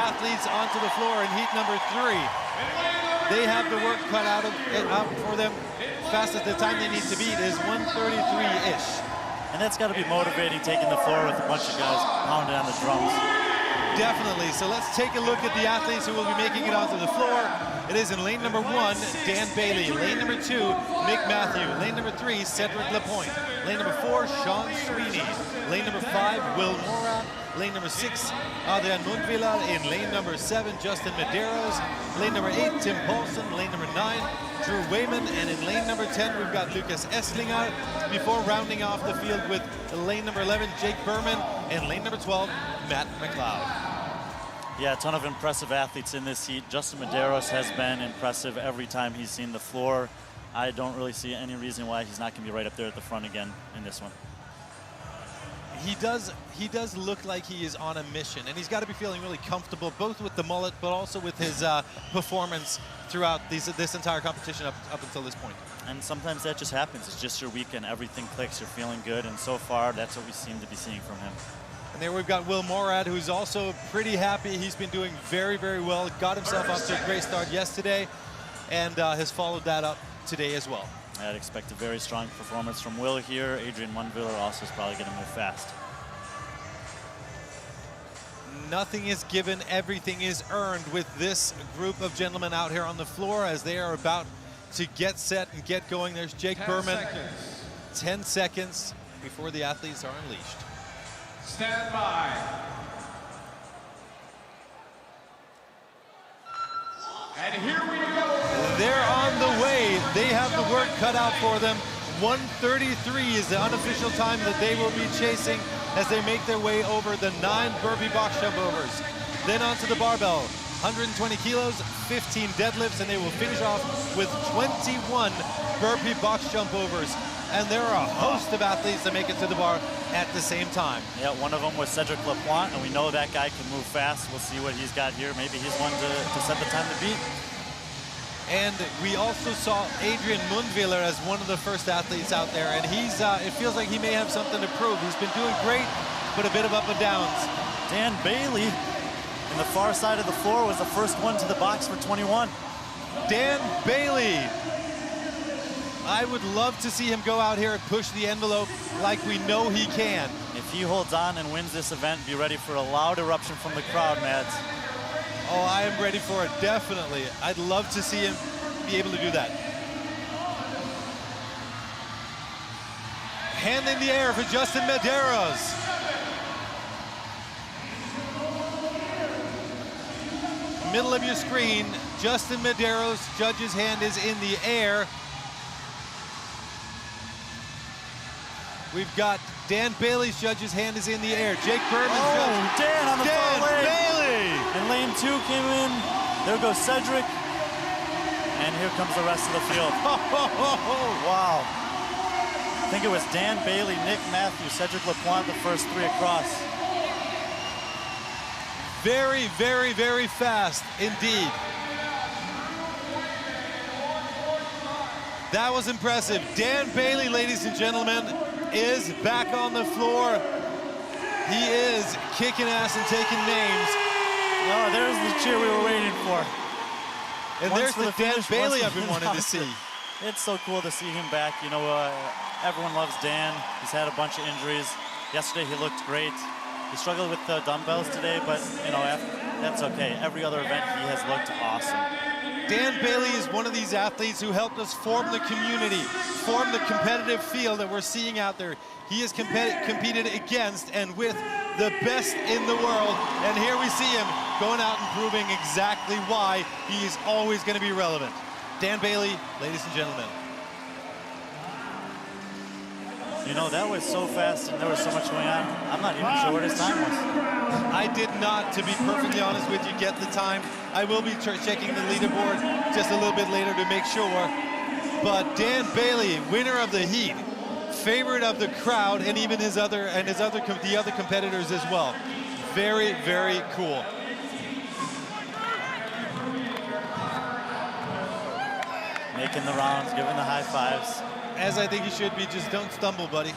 athletes onto the floor in heat number 3. They have the work cut out for them. Fastest the time they need to beat is 1:33-ish. And that's got to be motivating, taking the floor with a bunch of guys pounding on the drums. Definitely. So let's take a look at the athletes who will be making it onto the floor. It is in lane number 1, Dan Bailey. Lane number 2, Nick Matthew. Lane number 3, Cedric Lapointe. Lane number 4, Sean Sweeney. Lane number 5, Will Mora. Lane number 6, Adrian Mundviller. In lane number 7, Justin Medeiros. Lane number 8, Tim Paulson. Lane number 9, Drew Wayman. And in lane number 10, we've got Lucas Esslinger. Before rounding off the field with lane number 11, Jake Berman. And lane number 12, Matt McLeod. Yeah, a ton of impressive athletes in this heat. Justin Medeiros has been impressive every time he's seen the floor. I don't really see any reason why he's not going to be right up there at the front again in this one. He does look like he is on a mission, and he's got to be feeling really comfortable, both with the mullet, but also with his performance throughout this entire competition up until this point. And sometimes that just happens. It's just your weekend. Everything clicks. You're feeling good, and so far, that's what we seem to be seeing from him. And there we've got Will Morad, who's also pretty happy. He's been doing very, very well. Got himself off to a great start yesterday, and has followed that up today as well. I'd expect a very strong performance from Will here. Adrian Mundviller also is probably going to move fast. Nothing is given, everything is earned with this group of gentlemen out here on the floor as they are about to get set and get going. There's Jake Berman. 10 seconds before the athletes are unleashed. Stand by. And here we go. They're on the way. They have the work cut out for them. 1:33 is the unofficial time that they will be chasing as they make their way over the 9 burpee box jump overs. Then onto the barbell, 120 kilos, 15 deadlifts, and they will finish off with 21 burpee box jump overs. And there are a host of athletes that make it to the bar at the same time. Yeah, one of them was Cedric Lapointe, and we know that guy can move fast. We'll see what he's got here. Maybe he's one to set the time to beat. And we also saw Adrian Mundviller as one of the first athletes out there, and he's it feels like he may have something to prove. He's been doing great, but a bit of up and downs. Dan Bailey in the far side of the floor was the first one to the box for 21. Dan Bailey. I would love to see him go out here and push the envelope like we know he can. If he holds on and wins this event, be ready for a loud eruption from the crowd, Mads. Oh, I am ready for it, definitely. I'd love to see him be able to do that. Hand in the air for Justin Medeiros. Middle of your screen, Justin Medeiros, judge's hand is in the air. We've got Dan Bailey's judge's hand is in the air. Jake Berman's judge. Dan on the Dan far lane. Bailey! And lane 2 came in. There goes Cedric. And here comes the rest of the field. Wow. I think it was Dan Bailey, Nick Matthew, Cedric Lapointe, the first 3 across. Very, very, very fast indeed. That was impressive. Dan Bailey, ladies and gentlemen, is back on the floor. He is kicking ass and taking names. Oh, there's the cheer we were waiting for. And there's the Dan Bailey I've been wanting to see. It's so cool to see him back. You know, everyone loves Dan. He's had a bunch of injuries. Yesterday he looked great. He struggled with the dumbbells today, but you know, that's okay. Every other event he has looked awesome. Dan Bailey is one of these athletes who helped us form the community, form the competitive field that we're seeing out there. He has competed against and with the best in the world, and here we see him going out and proving exactly why he is always going to be relevant. Dan Bailey, ladies and gentlemen. You know, that was so fast and there was so much going on. I'm not even sure what his time was. I did not, to be perfectly honest with you, get the time. I will be checking the leaderboard just a little bit later to make sure. But Dan Bailey, winner of the heat, favorite of the crowd, and even the other competitors as well. Very, very cool. Making the rounds, giving the high fives. As I think you should be, just don't stumble, buddy.